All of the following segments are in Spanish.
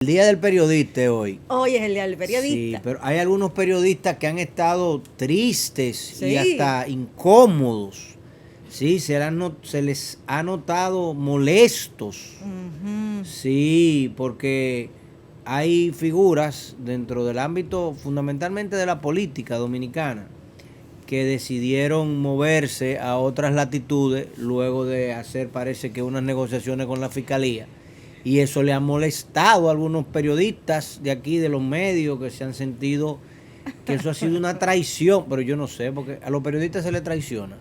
El Día del Periodista hoy. Hoy es el Día del Sí, Periodista. pero hay algunos periodistas que han estado tristes Sí. y hasta incómodos. Sí, se les ha notado molestos. Ujú. Sí, porque hay figuras dentro del ámbito fundamentalmente de la política dominicana que decidieron moverse a otras latitudes luego de hacer, parece que, unas negociaciones con la fiscalía. Y eso le ha molestado a algunos periodistas de aquí, de los medios, que se han sentido que eso ha sido una traición. Pero yo no sé, porque a los periodistas se les traiciona.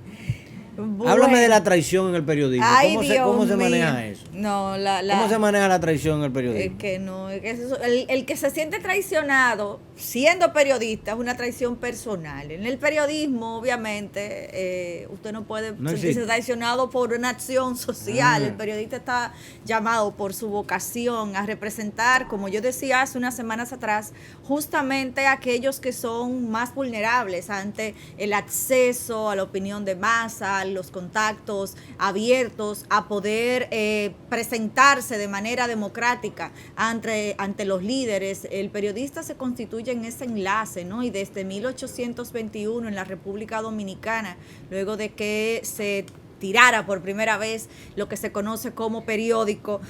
Háblame de la traición en el periodismo. Ay, ¿Cómo se Dios maneja mío. eso? No, ¿Cómo se maneja la traición en el es periodismo? que no, es que el que se siente traicionado siendo periodista es una traición personal. En el periodismo, obviamente, usted no puede No sentirse existe. traicionado por una acción social. Ah. El periodista está llamado por su vocación a representar, como yo decía hace unas semanas atrás, justamente a aquellos que son más vulnerables ante el acceso a la opinión de masa, los contactos abiertos, a poder presentarse de manera democrática ante los líderes. El periodista se constituye en ese enlace, ¿no? Y desde 1821 en la República Dominicana, luego de que se tirara por primera vez lo que se conoce como periódico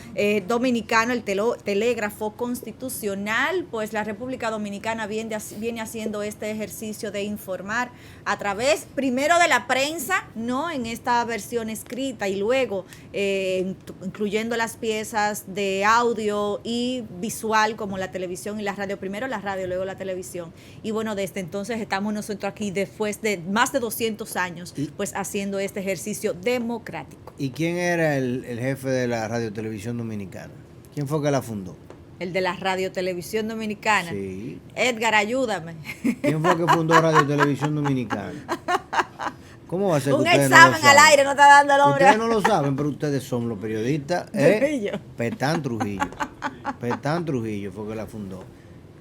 dominicano, el telégrafo constitucional, pues la República Dominicana viene haciendo este ejercicio de informar a través primero de la prensa, no en esta versión escrita, y luego incluyendo las piezas de audio y visual como la televisión y la radio, primero la radio, luego la televisión. Y bueno, desde entonces estamos nosotros aquí después de más de 200 años pues haciendo este ejercicio democrático. ¿Y quién era el jefe de la Radio Televisión Dominicana? ¿Quién fue que la fundó? El de la Radio Televisión Dominicana. Sí. Edgar, ayúdame. ¿Quién fue que fundó Radio Televisión Dominicana? ¿Cómo va a ser que Un ustedes examen no lo al saben? aire no está dando el hombre. Ustedes no lo saben, pero ustedes son los periodistas. Trujillo. Petán Trujillo. Petán Trujillo fue que la fundó.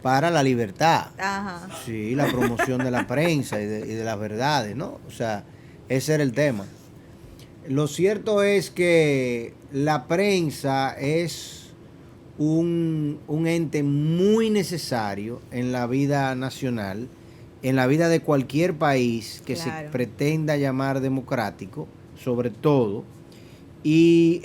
Para la libertad. Ajá. Sí, la promoción de la prensa y de las verdades, ¿no? O sea, ese era el tema. Lo cierto es que la prensa es un ente muy necesario en la vida nacional, en la vida de cualquier país que Claro. se pretenda llamar democrático, sobre todo. Y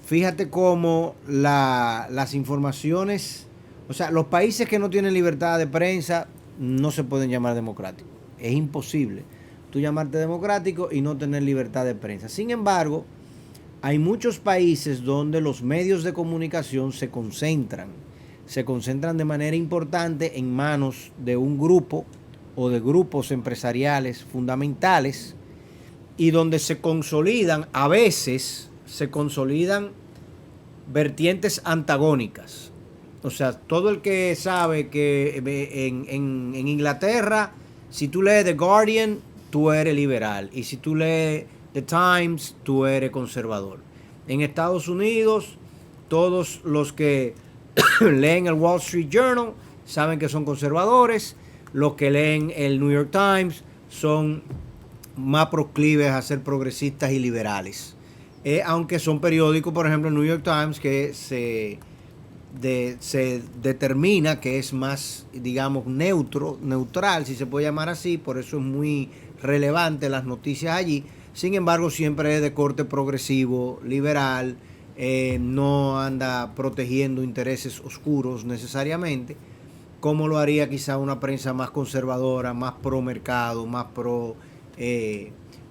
fíjate cómo las informaciones, o sea, los países que no tienen libertad de prensa no se pueden llamar democráticos. Es imposible tú llamarte democrático y no tener libertad de prensa. Sin embargo, hay muchos países donde los medios de comunicación se concentran de manera importante en manos de un grupo o de grupos empresariales fundamentales, y donde se consolidan, a veces se consolidan vertientes antagónicas. O sea, todo el que sabe que en Inglaterra, si tú lees The Guardian, tú eres liberal, y si tú lees The Times, tú eres conservador. En Estados Unidos, todos los que leen el Wall Street Journal saben que son conservadores. Los que leen el New York Times son más proclives a ser progresistas y liberales. Aunque son periódicos, por ejemplo, el New York Times, que se determina que es más, digamos, neutral, si se puede llamar así, por eso es muy relevante las noticias allí. Sin embargo, siempre es de corte progresivo, liberal, no anda protegiendo intereses oscuros necesariamente, como lo haría quizá una prensa más conservadora, más pro mercado, más pro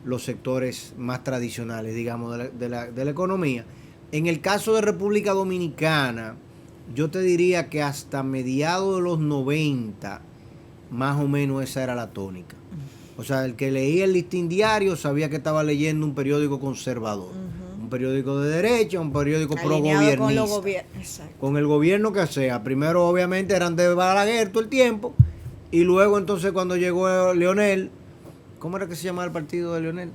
los sectores más tradicionales, digamos, de la economía. En el caso de República Dominicana, yo te diría que hasta mediados de los 90, más o menos esa era la tónica. O sea, el que leía el Listín Diario sabía que estaba leyendo un periódico conservador, un periódico de derecha, un periódico pro-gobiernista. Con los gobiernos. Con el gobierno que sea. Primero, obviamente, eran de Balaguer todo el tiempo, y luego, entonces, cuando llegó Leonel, ¿cómo era que se llamaba el partido de Leonel?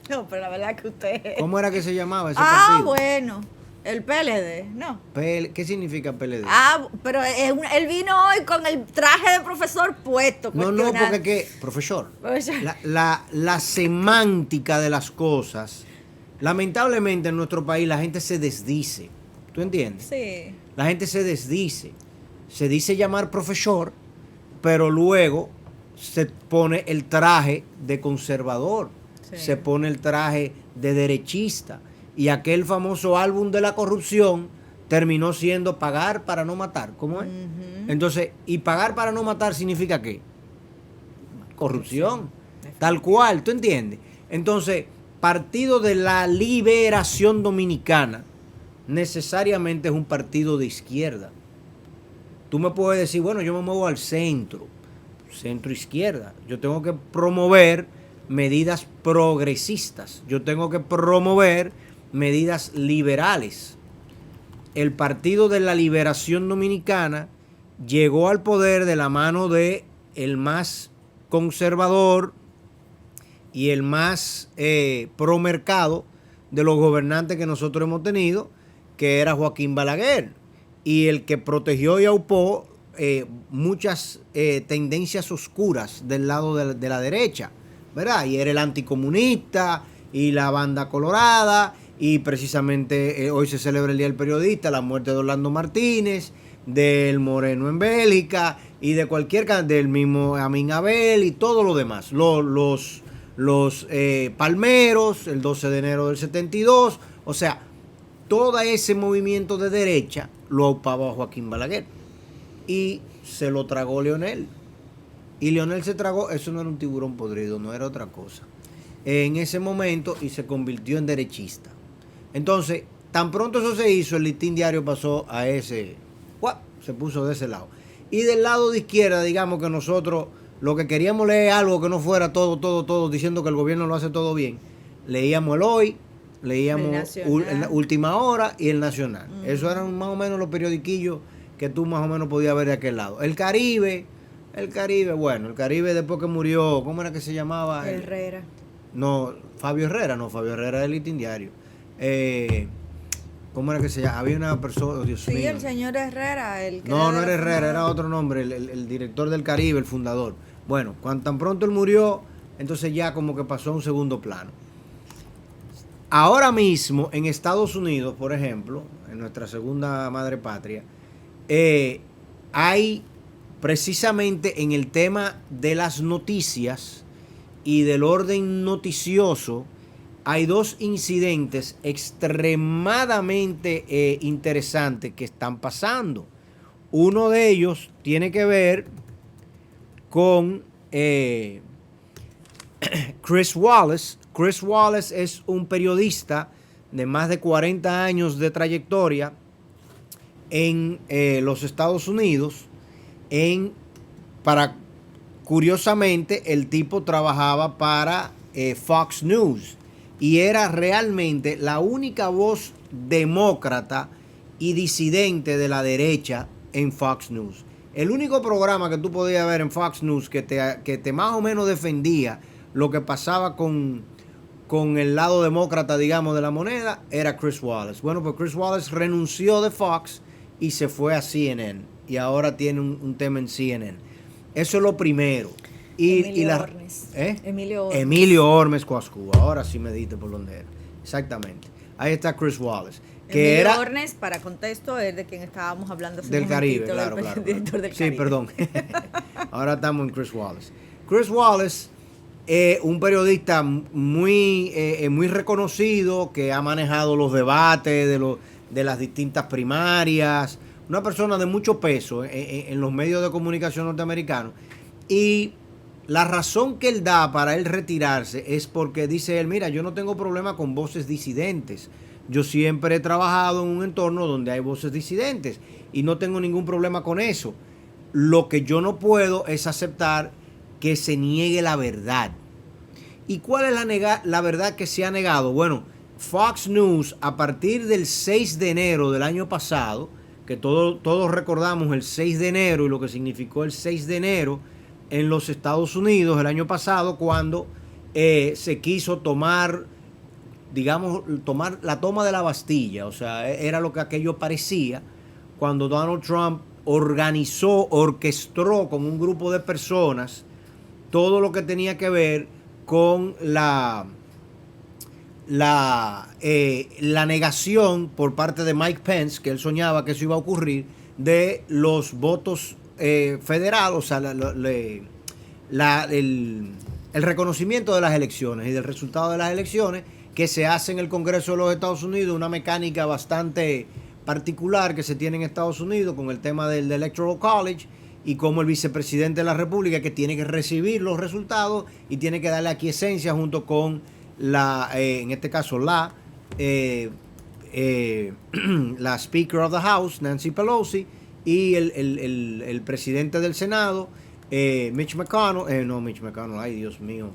No, pero la verdad que usted... ¿Cómo era que se llamaba ese partido? Ah, bueno. El PLD, no. ¿Qué significa PLD? Ah, pero él vino hoy con el traje de profesor puesto. No, porque que, profesor, la semántica de las cosas, lamentablemente en nuestro país la gente se desdice. ¿Tú entiendes? Sí. La gente se desdice. Se dice llamar profesor, pero luego se pone el traje de conservador, Sí. se pone el traje de derechista. Y aquel famoso álbum de la corrupción terminó siendo pagar para no matar. ¿Cómo es? Entonces, ¿y pagar para no matar significa qué? Corrupción. Tal cual, ¿tú entiendes? Entonces, Partido de la Liberación Dominicana necesariamente es un partido de izquierda. Tú me puedes decir, bueno, yo me muevo al centro izquierda. Yo tengo que promover medidas progresistas. Yo tengo que promover medidas liberales. El Partido de la Liberación Dominicana llegó al poder de la mano de el más conservador y el más pro mercado de los gobernantes que nosotros hemos tenido, que era Joaquín Balaguer, y el que protegió y aupó muchas tendencias oscuras del lado de la derecha, ¿verdad? Y era el anticomunista y la banda colorada, y precisamente hoy se celebra el Día del Periodista, la muerte de Orlando Martínez, del Moreno en Bélgica y de del mismo Amin Abel y todo lo demás, los Palmeros, el 12 de enero del 72, o sea, todo ese movimiento de derecha lo aupaba Joaquín Balaguer y se lo tragó Leonel. Y Leonel se tragó, eso no era un tiburón podrido, no era otra cosa, en ese momento, y se convirtió en derechista. Entonces, tan pronto eso se hizo, el Listín Diario pasó a ese, se puso de ese lado. Y del lado de izquierda, digamos que nosotros lo que queríamos leer algo que no fuera todo, diciendo que el gobierno lo hace todo bien. Leíamos el Hoy, leíamos Última Hora y el Nacional. Eso eran más o menos los periodiquillos que tú más o menos podías ver de aquel lado. El Caribe, bueno, el Caribe después que murió, ¿cómo era que se llamaba? Herrera. No, Fabio Herrera del Listín Diario. ¿Cómo era que se llama? Había una persona, Dios mío. Sí, el señor Herrera. No era Herrera, era otro nombre, el director del Caribe, el fundador. Bueno, cuando tan pronto él murió, entonces ya como que pasó a un segundo plano. Ahora mismo, en Estados Unidos, por ejemplo, en nuestra segunda madre patria, hay precisamente en el tema de las noticias y del orden noticioso, hay dos incidentes extremadamente interesantes que están pasando. Uno de ellos tiene que ver con Chris Wallace. Chris Wallace es un periodista de más de 40 años de trayectoria en los Estados Unidos. Curiosamente, el tipo trabajaba para Fox News y era realmente la única voz demócrata y disidente de la derecha en Fox News. El único programa que tú podías ver en Fox News que te más o menos defendía lo que pasaba con el lado demócrata, digamos, de la moneda, era Chris Wallace. Bueno, pues Chris Wallace renunció de Fox y se fue a CNN. Y ahora tiene un tema en CNN. Eso es lo primero. Emilio Ormes Coascu. Ahora sí me diste por donde era. Exactamente. Ahí está Chris Wallace. Emilio Ornes, para contexto, es de quien estábamos hablando hace del Caribe, claro. Director del Caribe. Sí, perdón. Ahora estamos en Chris Wallace. Chris Wallace, un periodista muy reconocido, que ha manejado los debates de las distintas primarias, una persona de mucho peso en los medios de comunicación norteamericanos. Y la razón que él da para él retirarse es porque dice él, mira, yo no tengo problema con voces disidentes. Yo siempre he trabajado en un entorno donde hay voces disidentes y no tengo ningún problema con eso. Lo que yo no puedo es aceptar que se niegue la verdad. ¿Y cuál es la verdad que se ha negado? Bueno, Fox News, a partir del 6 de enero del año pasado, que todos recordamos el 6 de enero y lo que significó el 6 de enero en los Estados Unidos el año pasado, cuando se quiso tomar la toma de la Bastilla. O sea, era lo que aquello parecía cuando Donald Trump orquestó con un grupo de personas todo lo que tenía que ver con la la negación por parte de Mike Pence, que él soñaba que eso iba a ocurrir, de los votos federales, o sea, el reconocimiento de las elecciones y del resultado de las elecciones que se hace en el Congreso de los Estados Unidos, una mecánica bastante particular que se tiene en Estados Unidos con el tema del Electoral College, y como el vicepresidente de la República, que tiene que recibir los resultados y tiene que darle aquiescencia junto con en este caso la Speaker of the House, Nancy Pelosi, y el presidente del Senado, Mitch McConnell, ay Dios mío,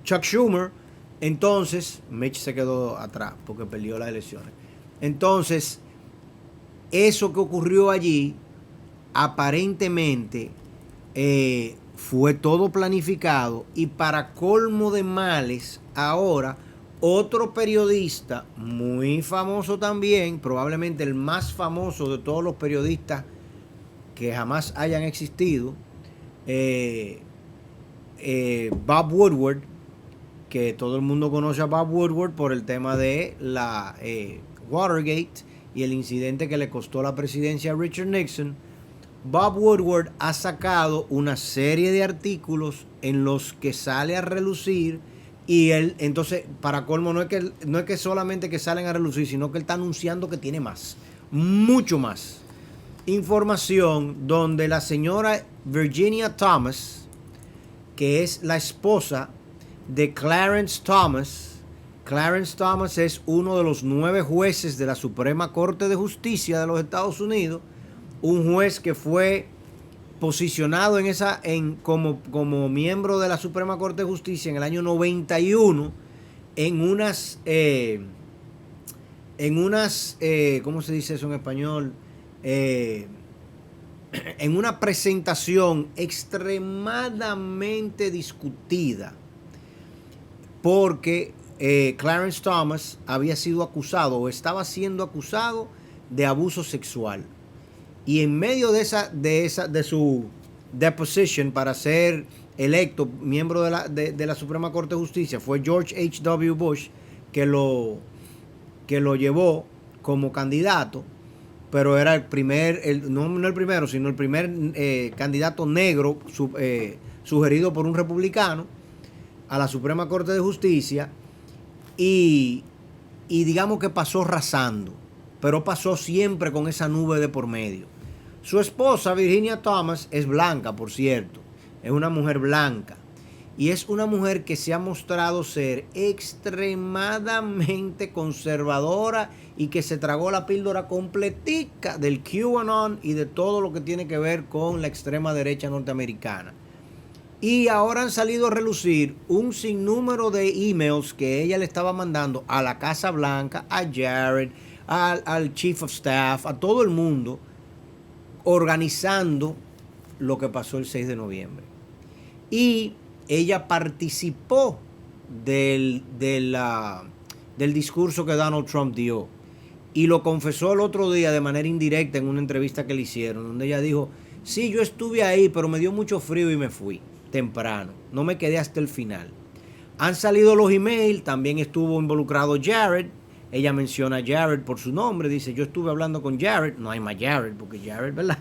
Chuck Schumer. Entonces, Mitch se quedó atrás porque perdió las elecciones. Entonces, eso que ocurrió allí, aparentemente, fue todo planificado, y para colmo de males, ahora otro periodista muy famoso también, probablemente el más famoso de todos los periodistas que jamás hayan existido, Bob Woodward, que todo el mundo conoce a Bob Woodward por el tema de la Watergate y el incidente que le costó la presidencia a Richard Nixon. Bob Woodward ha sacado una serie de artículos en los que sale a relucir, y él, entonces, para colmo, no es que solamente que salen a relucir, sino que él está anunciando que tiene más, mucho más información, donde la señora Virginia Thomas, que es la esposa de Clarence Thomas. Clarence Thomas es uno de los 9 jueces de la Suprema Corte de Justicia de los Estados Unidos, un juez que fue posicionado como miembro de la Suprema Corte de Justicia en el año 91 en unas ¿cómo se dice eso en español? En una presentación extremadamente discutida, porque Clarence Thomas había sido acusado o estaba siendo acusado de abuso sexual. Y en medio de su deposition para ser electo miembro de la Suprema Corte de Justicia, fue George H.W. Bush que lo llevó como candidato, pero era no el primero, sino el primer candidato negro sugerido por un republicano a la Suprema Corte de Justicia, y digamos que pasó rasando, pero pasó siempre con esa nube de por medio. Su esposa, Virginia Thomas, es blanca, por cierto. Es una mujer blanca. Y es una mujer que se ha mostrado ser extremadamente conservadora y que se tragó la píldora completica del QAnon y de todo lo que tiene que ver con la extrema derecha norteamericana. Y ahora han salido a relucir un sinnúmero de emails que ella le estaba mandando a la Casa Blanca, a Jared, al Chief of Staff, a todo el mundo, organizando lo que pasó el 6 de noviembre. Y ella participó del discurso que Donald Trump dio, y lo confesó el otro día de manera indirecta en una entrevista que le hicieron, donde ella dijo: sí, yo estuve ahí, pero me dio mucho frío y me fui temprano, no me quedé hasta el final. Han salido los emails, también estuvo involucrado Jared. Ella menciona a Jared por su nombre, dice: yo estuve hablando con Jared. No hay más Jared, porque Jared, ¿verdad?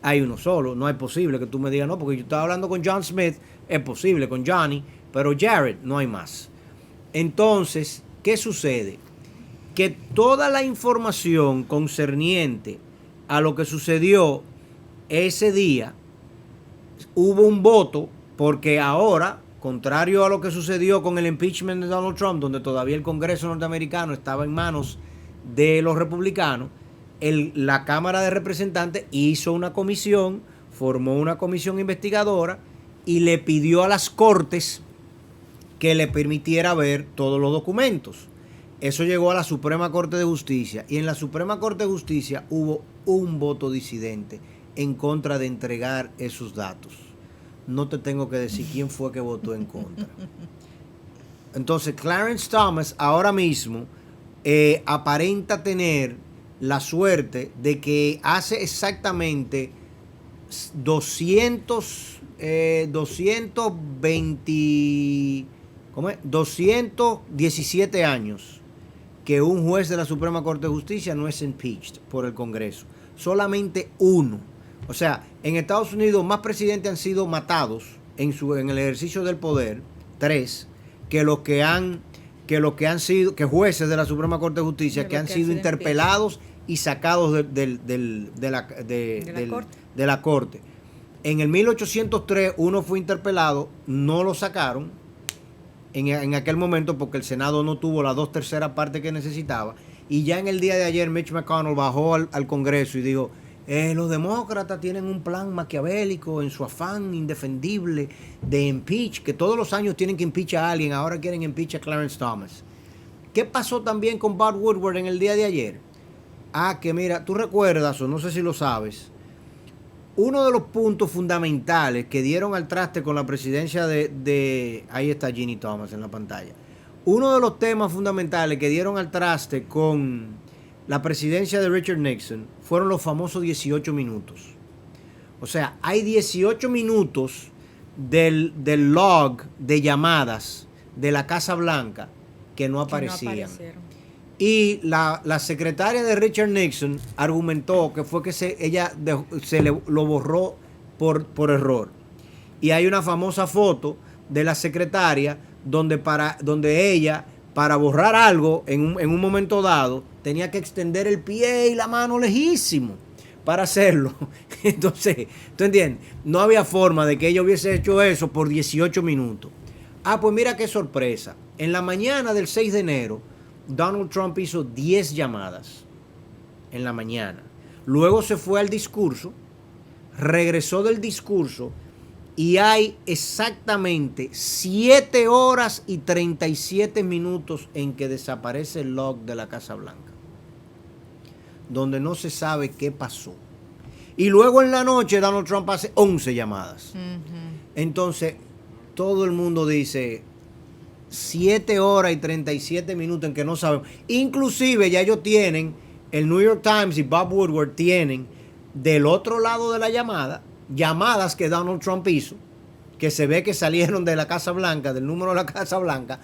Hay uno solo. No es posible que tú me digas, no, porque yo estaba hablando con John Smith. Es posible con Johnny, pero Jared no hay más. Entonces, ¿qué sucede? Que toda la información concerniente a lo que sucedió ese día, hubo un voto, porque ahora, contrario a lo que sucedió con el impeachment de Donald Trump, donde todavía el Congreso norteamericano estaba en manos de los republicanos, la Cámara de Representantes hizo una comisión, formó una comisión investigadora y le pidió a las Cortes que le permitiera ver todos los documentos. Eso llegó a la Suprema Corte de Justicia, y en la Suprema Corte de Justicia hubo un voto disidente en contra de entregar esos datos. No te tengo que decir quién fue que votó en contra. Entonces, Clarence Thomas ahora mismo aparenta tener la suerte de que hace exactamente 220 ¿cómo es? 217 años que un juez de la Suprema Corte de Justicia no es impeached por el Congreso. Solamente uno. O sea, en Estados Unidos más presidentes han sido matados en el ejercicio del poder, 3, que que jueces de la Suprema Corte de Justicia que han sido interpelados y sacados de la corte. En el 1803 uno fue interpelado, no lo sacaron en aquel momento porque el Senado no tuvo las 2/3 partes que necesitaba, y ya en el día de ayer Mitch McConnell bajó al Congreso y dijo: los demócratas tienen un plan maquiavélico en su afán indefendible de impeach, que todos los años tienen que impeach a alguien, ahora quieren impeach a Clarence Thomas. ¿Qué pasó también con Bob Woodward en el día de ayer? Que mira, tú recuerdas, o no sé si lo sabes, uno de los puntos fundamentales que dieron al traste con la presidencia ahí está Ginny Thomas en la pantalla. Uno de los temas fundamentales que dieron al traste con la presidencia de Richard Nixon fueron los famosos 18 minutos. O sea, hay 18 minutos del log de llamadas de la Casa Blanca que no aparecían. Y la secretaria de Richard Nixon argumentó que fue que ella lo borró por error. Y hay una famosa foto de la secretaria donde ella, para borrar algo en un momento dado, tenía que extender el pie y la mano lejísimo para hacerlo. Entonces, ¿tú entiendes? No había forma de que ella hubiese hecho eso por 18 minutos. Pues mira qué sorpresa. En la mañana del 6 de enero, Donald Trump hizo 10 llamadas en la mañana. Luego se fue al discurso, regresó del discurso y hay exactamente 7 horas y 37 minutos en que desaparece el log de la Casa Blanca, donde no se sabe qué pasó. Y luego en la noche Donald Trump hace 11 llamadas. Entonces, todo el mundo dice 7 horas y 37 minutos en que no sabemos. Inclusive ya ellos tienen, el New York Times y Bob Woodward tienen del otro lado de la llamadas que Donald Trump hizo, que se ve que salieron de la Casa Blanca, del número de la Casa Blanca,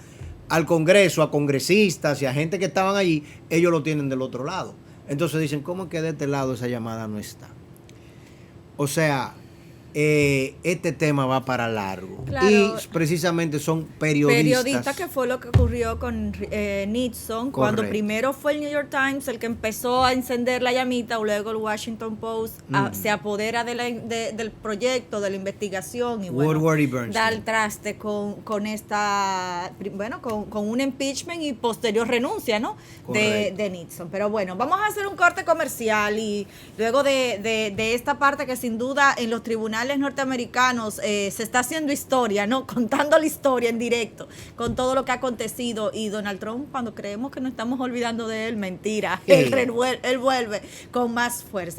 al Congreso, a congresistas y a gente que estaban allí. Ellos lo tienen del otro lado. Entonces dicen, ¿cómo es que de este lado esa llamada no está? O sea, este tema va para largo. Claro, y precisamente son periodistas. Que fue lo que ocurrió con Nixon. Correcto. Cuando primero fue el New York Times el que empezó a encender la llamita, luego el Washington Post se apodera del proyecto, de la investigación, y da el traste con esta, con un impeachment y posterior renuncia, ¿no? de Nixon. Pero bueno, vamos a hacer un corte comercial y luego de esta parte que sin duda en los tribunales norteamericanos se está haciendo historia, ¿no? Contando la historia en directo con todo lo que ha acontecido, y Donald Trump, cuando creemos que nos estamos olvidando de él, mentira, él vuelve con más fuerza.